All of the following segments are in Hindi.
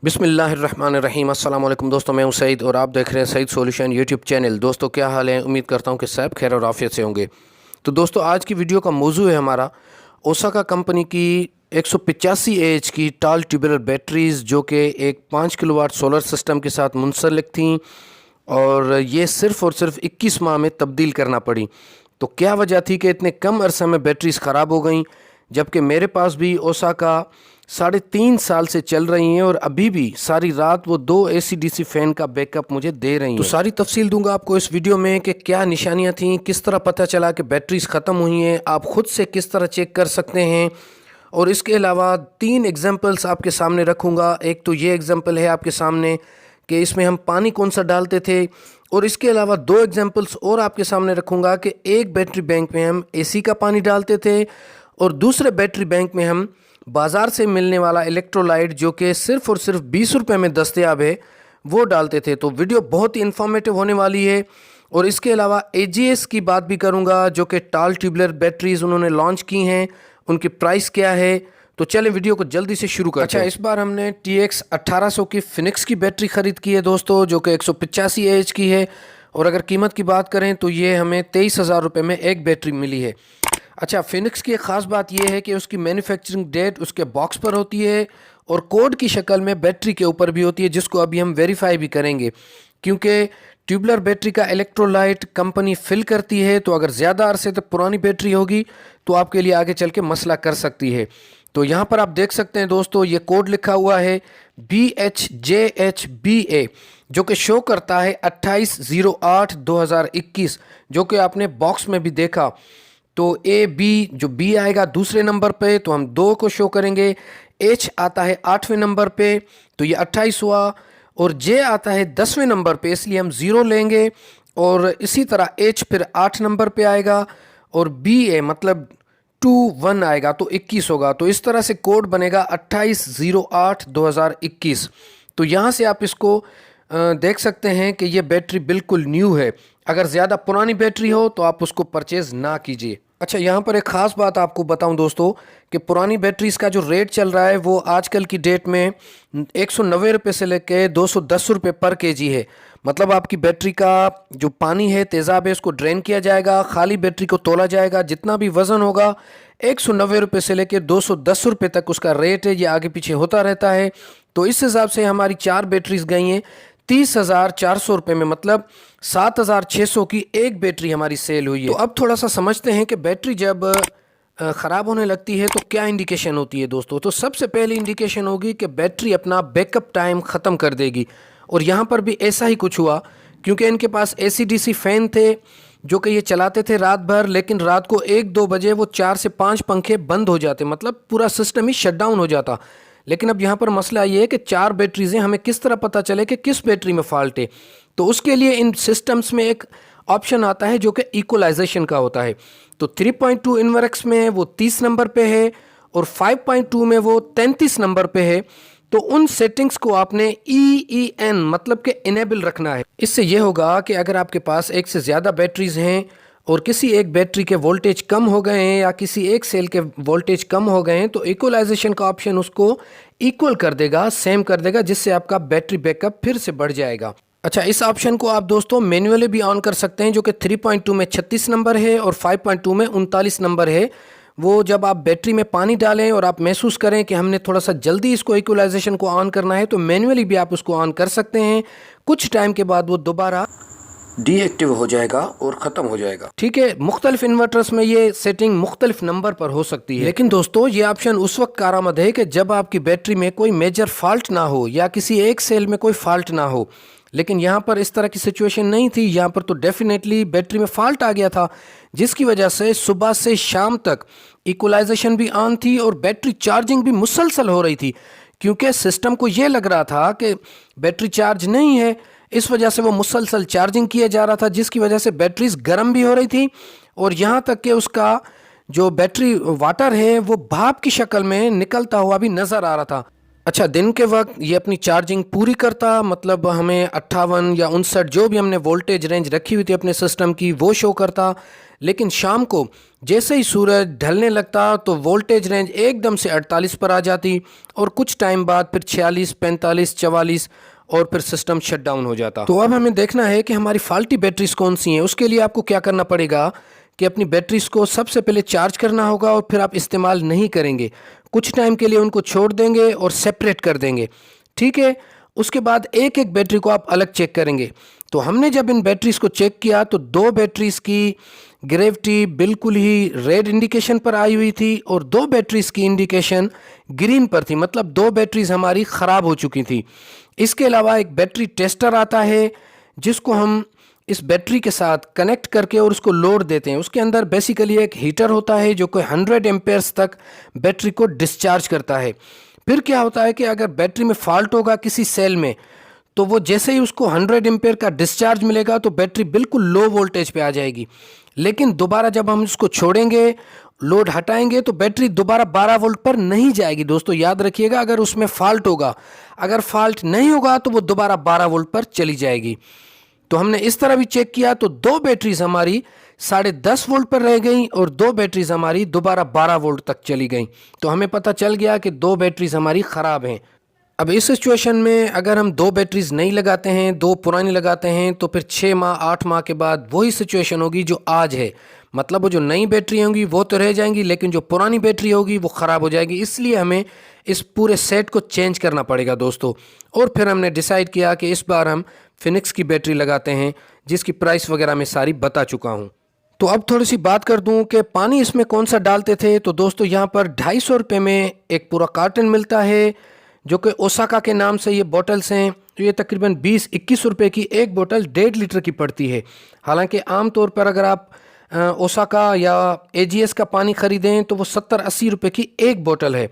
बिस्मिल्लाहिर्रहमानिर्रहीम। अस्सलाम वालेकुम दोस्तों, मैं हूं सईद और आप देख रहे हैं सईद सॉल्यूशन यूट्यूब चैनल। दोस्तों क्या हाल है? उम्मीद करता हूं कि सब खैर और आफियत से होंगे। तो दोस्तों आज की वीडियो का मौजू है हमारा ओसाका कंपनी की 185 एच की टॉल ट्यूबुलर बैटरीज़, जो कि एक 5 किलोवाट सोलर सिस्टम के साथ मुंसलिक थी और ये सिर्फ़ और सिर्फ 21 माह में तब्दील करना पड़ी। तो क्या वजह थी कि इतने कम अरसे में बैटरीज़ ख़राब हो गई, जबकि मेरे पास भी ओसाका 3.5 साल से चल रही हैं और अभी भी सारी रात वो 2 AC/DC फ़ैन का बैकअप मुझे दे रही हैं। तो सारी तफसील दूंगा आपको इस वीडियो में कि क्या निशानियां थीं, किस तरह पता चला कि बैटरीज ख़त्म हुई हैं, आप ख़ुद से किस तरह चेक कर सकते हैं, और इसके अलावा 3 एग्जांपल्स आपके सामने रखूँगा। एक तो ये एग्जांपल है आपके सामने कि इसमें हम पानी कौन सा डालते थे, और इसके अलावा 2 एग्जांपल्स और आपके सामने रखूँगा कि एक बैटरी बैंक में हम AC का पानी डालते थे और दूसरे बैटरी बैंक में हम बाज़ार से मिलने वाला इलेक्ट्रोलाइट, जो कि सिर्फ़ और सिर्फ 20 रुपये में दस्तयाब है, वो डालते थे। तो वीडियो बहुत ही इन्फॉर्मेटिव होने वाली है। और इसके अलावा AGS की बात भी करूंगा, जो कि टॉल ट्यूबुलर बैटरीज़ उन्होंने लॉन्च की हैं, उनकी प्राइस क्या है। तो चलें वीडियो को जल्दी से शुरू करते हैं। इस बार हमने TX 1800 की फिनिक्स की बैटरी ख़रीद की है दोस्तों, जो कि 185 AH की है, और अगर कीमत की बात करें तो ये हमें 23,000 रुपये में एक बैटरी मिली है। अच्छा, फिनिक्स की एक ख़ास बात यह है कि उसकी मैन्युफैक्चरिंग डेट उसके बॉक्स पर होती है और कोड की शक्ल में बैटरी के ऊपर भी होती है, जिसको अभी हम वेरीफाई भी करेंगे, क्योंकि ट्यूबुलर बैटरी का इलेक्ट्रोलाइट कंपनी फिल करती है। तो अगर ज़्यादा अरसे तक पुरानी बैटरी होगी तो आपके लिए आगे चल के मसला कर सकती है। तो यहाँ पर आप देख सकते हैं दोस्तों, ये कोड लिखा हुआ है BHJHBA, जो कि शो करता है 28/08/2021, जो कि आपने बॉक्स में भी देखा। तो AB, जो B आएगा दूसरे नंबर पे, तो हम 2 को शो करेंगे। H आता है 8वें नंबर पे, तो ये 28 हुआ, और J आता है 10वें नंबर पे, इसलिए हम 0 लेंगे। और इसी तरह H फिर 8 नंबर पे आएगा, और BA मतलब 21 आएगा, तो 21 होगा। तो इस तरह से कोड बनेगा 28/08/2021। तो यहाँ से आप इसको देख सकते हैं कि ये बैटरी बिल्कुल न्यू है। अगर ज़्यादा पुरानी बैटरी हो तो आप उसको परचेज़ ना कीजिए। अच्छा, यहाँ पर एक ख़ास बात आपको बताऊं दोस्तों कि पुरानी बैटरीज़ का जो रेट चल रहा है वो आजकल की डेट में 190 रुपये से लेकर 210 रुपये पर kg है। मतलब आपकी बैटरी का जो पानी है, तेज़ाब है, उसको ड्रेन किया जाएगा, खाली बैटरी को तोला जाएगा, जितना भी वज़न होगा 190 रुपये से लेकर 210 रुपये तक उसका रेट है। ये आगे पीछे होता रहता है। तो इस हिसाब से हमारी 4 बैटरीज़ गई हैं 30,400 रुपये में, मतलब 7,600 की एक बैटरी हमारी सेल हुई है। तो अब थोड़ा सा समझते हैं कि बैटरी जब ख़राब होने लगती है तो क्या इंडिकेशन होती है दोस्तों। तो सबसे पहली इंडिकेशन होगी कि बैटरी अपना बैकअप टाइम ख़त्म कर देगी, और यहाँ पर भी ऐसा ही कुछ हुआ, क्योंकि इनके पास AC/DC फ़ैन थे जो कि ये चलाते थे रात भर, लेकिन रात को 1-2 बजे वो 4 से 5 पंखे बंद हो जाते, मतलब पूरा सिस्टम ही शट डाउन हो जाता। लेकिन अब यहाँ पर मसला ये है कि 4 बैटरीज़ हैं, हमें किस तरह पता चले कि किस बैटरी में फ़ॉल्ट है। तो उसके लिए इन सिस्टम्स में एक ऑप्शन आता है जो कि इक्वलाइजेशन का होता है। तो 3.2 इनवर्क्स में वो 30 नंबर पे है, और 5.2 में वो 33 नंबर पे है। तो उन सेटिंग्स को आपने EEN मतलब कि इनेबल रखना है। इससे ये होगा कि अगर आपके पास एक से ज़्यादा बैटरीज़ हैं और किसी एक बैटरी के वोल्टेज कम हो गए हैं या किसी एक सेल के वोल्टेज कम हो गए हैं, तो इक्वलाइजेशन का ऑप्शन उसको इक्वल कर देगा, सेम कर देगा, जिससे आपका बैटरी बैकअप फिर से बढ़ जाएगा। अच्छा, इस ऑप्शन को आप दोस्तों मैन्युअली भी ऑन कर सकते हैं, जो कि 3.2 में 36 नंबर है और 5.2 में 39 नंबर है। वो जब आप बैटरी में पानी डालें और आप महसूस करें कि हमने थोड़ा सा जल्दी इसको इक्वलाइजेशन को ऑन करना है, तो मैन्युअली भी आप उसको ऑन कर सकते हैं। कुछ टाइम के बाद वो दोबारा डीएक्टिव हो जाएगा और ख़त्म हो जाएगा। ठीक है, मुख्तलिफ इन्वर्टर्स में ये सेटिंग मुख्तलिफ नंबर पर हो सकती है, लेकिन दोस्तों ये ऑप्शन उस वक्त कारआमद है कि जब आपकी बैटरी में कोई मेजर फॉल्ट ना हो या किसी एक सेल में कोई फॉल्ट ना हो। लेकिन यहाँ पर इस तरह की सिचुएशन नहीं थी। यहाँ पर तो डेफिनेटली बैटरी में फॉल्ट आ गया था, जिसकी वजह से सुबह से शाम तक इक्वलाइजेशन भी ऑन थी और बैटरी चार्जिंग भी मुसलसल हो रही थी, क्योंकि सिस्टम को ये लग रहा था कि बैटरी चार्ज नहीं है। इस वजह से वो मुसलसल चार्जिंग किया जा रहा था, जिसकी वजह से बैटरीज गर्म भी हो रही थी, और यहाँ तक कि उसका जो बैटरी वाटर है वो भाप की शक्ल में निकलता हुआ भी नज़र आ रहा था। अच्छा, दिन के वक्त ये अपनी चार्जिंग पूरी करता, मतलब हमें 58 या 59 जो भी हमने वोल्टेज रेंज रखी हुई थी अपने सिस्टम की वो शो करता। लेकिन शाम को जैसे ही सूरज ढलने लगता तो वोल्टेज रेंज एकदम से 48 पर आ जाती और कुछ टाइम बाद फिर 46, 45, 44 और फिर सिस्टम शट डाउन हो जाता। तो अब हमें देखना है कि हमारी फॉल्टी बैटरीज कौन सी हैं। उसके लिए आपको क्या करना पड़ेगा कि अपनी बैटरीज को सबसे पहले चार्ज करना होगा और फिर आप इस्तेमाल नहीं करेंगे, कुछ टाइम के लिए उनको छोड़ देंगे और सेपरेट कर देंगे, ठीक है। उसके बाद एक एक बैटरी को आप अलग चेक करेंगे। तो हमने जब इन बैटरीज को चेक किया तो 2 बैटरीज की ग्रेविटी बिल्कुल ही रेड इंडिकेशन पर आई हुई थी और 2 बैटरीज की इंडिकेशन ग्रीन पर थी, मतलब 2 बैटरीज हमारी ख़राब हो चुकी थी। इसके अलावा एक बैटरी टेस्टर आता है जिसको हम इस बैटरी के साथ कनेक्ट करके और उसको लोड देते हैं। उसके अंदर बेसिकली एक हीटर होता है जो कि 100 एम्पेयर्स तक बैटरी को डिस्चार्ज करता है। फिर क्या होता है कि अगर बैटरी में फॉल्ट होगा किसी सेल में तो वो जैसे ही उसको 100 एम्पेयर का डिस्चार्ज मिलेगा तो बैटरी बिल्कुल लो वोल्टेज पे आ जाएगी, लेकिन दोबारा जब हम इसको छोड़ेंगे, लोड हटाएंगे तो बैटरी दोबारा 12 वोल्ट पर नहीं जाएगी। दोस्तों याद रखिएगा, अगर उसमें फॉल्ट होगा, अगर फॉल्ट नहीं होगा तो वो दोबारा 12 वोल्ट पर चली जाएगी। तो हमने इस तरह भी चेक किया तो 2 बैटरीज हमारी 10.5 वोल्ट पर रह गई और 2 बैटरीज हमारी दोबारा 12 वोल्ट तक चली गई। तो हमें पता चल गया कि 2 बैटरीज हमारी ख़राब हैं। अब इस सिचुएशन में अगर हम 2 बैटरीज नहीं लगाते हैं, 2 पुरानी लगाते हैं, तो फिर 6 माह 8 माह के बाद वही सिचुएशन होगी जो आज है। मतलब वो जो नई बैटरी होंगी वो तो रह जाएंगी, लेकिन जो पुरानी बैटरी होगी वो ख़राब हो जाएगी। इसलिए हमें इस पूरे सेट को चेंज करना पड़ेगा दोस्तों। और फिर हमने डिसाइड किया कि इस बार हम फिनिक्स की बैटरी लगाते हैं, जिसकी प्राइस वगैरह मैं सारी बता चुका हूँ। तो अब थोड़ी सी बात कर दूं कि पानी इसमें कौन सा डालते थे। तो दोस्तों यहाँ पर 250 रुपये में एक पूरा कार्टन मिलता है जो कि ओसाका के नाम से ये बॉटल्स हैं। तो ये तकरीबन 20-21 रुपये की एक बोतल 1.5 लीटर की पड़ती है। हालांकि आम तौर पर अगर आप ओसाका या AGS का पानी ख़रीदें तो वो 70-80 रुपये की एक बोतल है।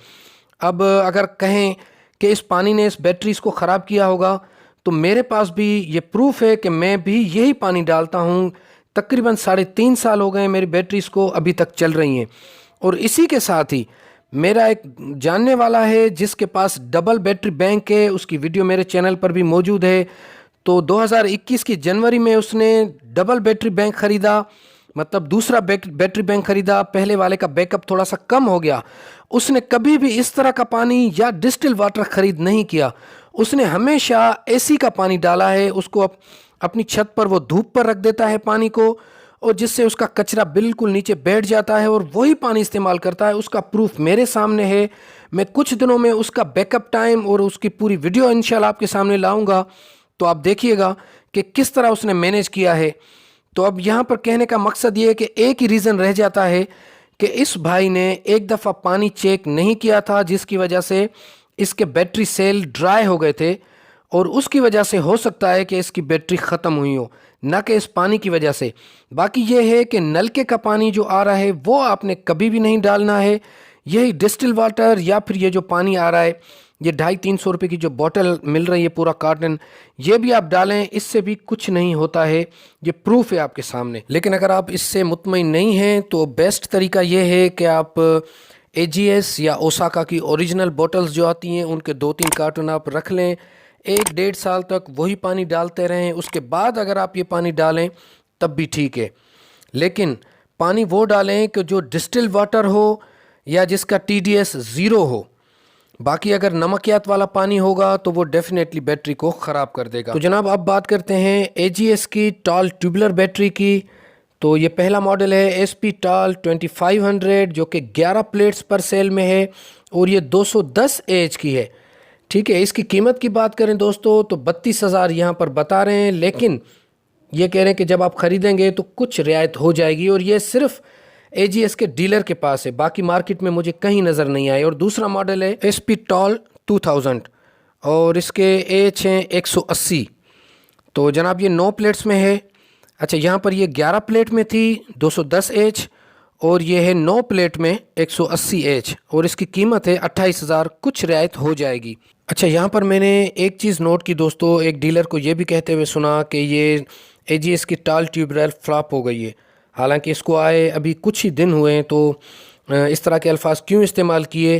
अब अगर कहें कि इस पानी ने इस बैटरीज को ख़राब किया होगा तो मेरे पास भी ये प्रूफ है कि मैं भी यही पानी डालता हूँ। तकरीबन 3.5 साल हो गए मेरी बैटरीज को अभी तक चल रही हैं। और इसी के साथ ही मेरा एक जानने वाला है जिसके पास डबल बैटरी बैंक है, उसकी वीडियो मेरे चैनल पर भी मौजूद है। तो 2021 की जनवरी में उसने डबल बैटरी बैंक ख़रीदा, मतलब दूसरा बैटरी बैंक ख़रीदा। पहले वाले का बैकअप थोड़ा सा कम हो गया। उसने कभी भी इस तरह का पानी या डिस्टिल वाटर ख़रीद नहीं किया। उसने हमेशा AC का पानी डाला है। उसको अपनी छत पर वो धूप पर रख देता है पानी को, और जिससे उसका कचरा बिल्कुल नीचे बैठ जाता है और वही पानी इस्तेमाल करता है। उसका प्रूफ मेरे सामने है। मैं कुछ दिनों में उसका बैकअप टाइम और उसकी पूरी वीडियो इंशाल्लाह आपके सामने लाऊंगा, तो आप देखिएगा कि किस तरह उसने मैनेज किया है। तो अब यहाँ पर कहने का मकसद ये है कि एक ही रीज़न रह जाता है कि इस भाई ने एक दफ़ा पानी चेक नहीं किया था, जिसकी वजह से इसके बैटरी सेल ड्राई हो गए थे, और उसकी वजह से हो सकता है कि इसकी बैटरी ख़त्म हुई हो, ना कि इस पानी की वजह से। बाकी ये है कि नलके का पानी जो आ रहा है वो आपने कभी भी नहीं डालना है। यही डिस्टिल वाटर या फिर ये जो पानी आ रहा है, ये 250-300 रुपये की जो बोतल मिल रही है पूरा कार्टन, ये भी आप डालें, इससे भी कुछ नहीं होता है। ये प्रूफ है आपके सामने। लेकिन अगर आप इससे मुतमईन नहीं हैं तो बेस्ट तरीका ये है कि आप AGS या ओसाका की ओरिजिनल बोतल्स जो आती हैं उनके 2-3 कार्टन आप रख लें। 1-1.5 साल तक वही पानी डालते रहें। उसके बाद अगर आप ये पानी डालें तब भी ठीक है, लेकिन पानी वो डालें कि जो डिस्टिल वाटर हो या जिसका TDS 0 हो। बाकी अगर नमकियात वाला पानी होगा तो वो डेफिनेटली बैटरी को ख़राब कर देगा। तो जनाब अब बात करते हैं AGS की टॉल ट्यूबुलर बैटरी की। तो ये पहला मॉडल है SP टॉल 2500 जो कि 11 प्लेट्स पर सेल में है और ये 210 AH की है। ठीक है, इसकी कीमत की बात करें दोस्तों तो 32,000 यहाँ पर बता रहे हैं, लेकिन ये कह रहे हैं कि जब आप ख़रीदेंगे तो कुछ रियायत हो जाएगी, और ये सिर्फ AGS के डीलर के पास है, बाकी मार्केट में मुझे कहीं नज़र नहीं आए। और दूसरा मॉडल है SP टॉल 2000 और इसके AH हैं 180। तो जनाब ये 9 प्लेट्स में है। अच्छा, यहाँ पर ये 11 प्लेट में थी 210 AH और ये है 9 प्लेट में 180 AH और इसकी कीमत है 28,000, कुछ रियायत हो जाएगी। अच्छा, यहाँ पर मैंने एक चीज़ नोट की दोस्तों, एक डीलर को ये भी कहते हुए सुना कि ये AGS की टॉल ट्यूबुलर फ्लॉप हो गई है। हालांकि इसको आए अभी कुछ ही दिन हुए हैं, तो इस तरह के अल्फाज क्यों इस्तेमाल किए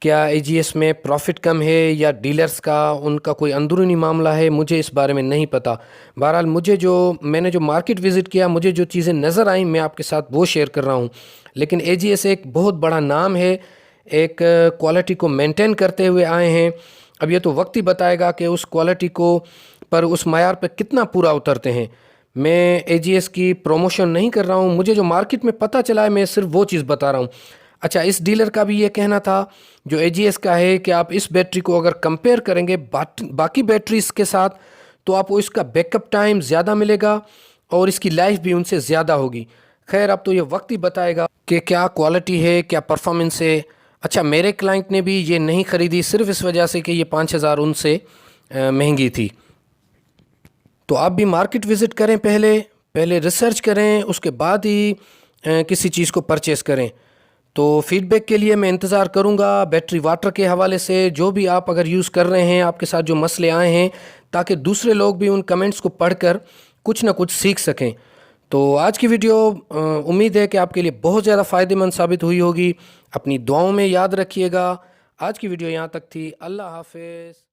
क्या AGS में प्रॉफिट कम है या डीलर्स का उनका कोई अंदरूनी मामला है, मुझे इस बारे में नहीं पता। बहरहाल मैंने जो मार्केट विज़िट किया, मुझे जो चीज़ें नज़र आईं मैं आपके साथ वो शेयर कर रहा हूँ। लेकिन AGS एक बहुत बड़ा नाम है, एक क्वालिटी को मेंटेन करते हुए आए हैं। अब ये तो वक्त ही बताएगा कि उस क्वालिटी को पर उस मायार पे कितना पूरा उतरते हैं। मैं AGS की प्रमोशन नहीं कर रहा हूँ, मुझे जो मार्केट में पता चला है मैं सिर्फ वो चीज़ बता रहा हूँ। अच्छा, इस डीलर का भी ये कहना था जो AGS का है कि आप इस बैटरी को अगर कंपेयर करेंगे बाकी बैटरीज के साथ तो आपको इसका बैकअप टाइम ज़्यादा मिलेगा और इसकी लाइफ भी उनसे ज़्यादा होगी। खैर, अब तो ये वक्त ही बताएगा कि क्या क्वालिटी है, क्या परफॉर्मेंस है। अच्छा, मेरे क्लाइंट ने भी ये नहीं ख़रीदी सिर्फ इस वजह से कि ये 5,000 उनसे महंगी थी। तो आप भी मार्केट विज़िट करें, पहले रिसर्च करें, उसके बाद ही किसी चीज़ को परचेज़ करें। तो फीडबैक के लिए मैं इंतज़ार करूंगा बैटरी वाटर के हवाले से, जो भी आप अगर यूज़ कर रहे हैं, आपके साथ जो मसले आए हैं, ताकि दूसरे लोग भी उन कमेंट्स को पढ़कर कुछ ना कुछ सीख सकें। तो आज की वीडियो उम्मीद है कि आपके लिए बहुत ज़्यादा फ़ायदेमंद साबित हुई होगी। अपनी दुआओं में याद रखिएगा। आज की वीडियो यहाँ तक थी। अल्लाह हाफ़िज़।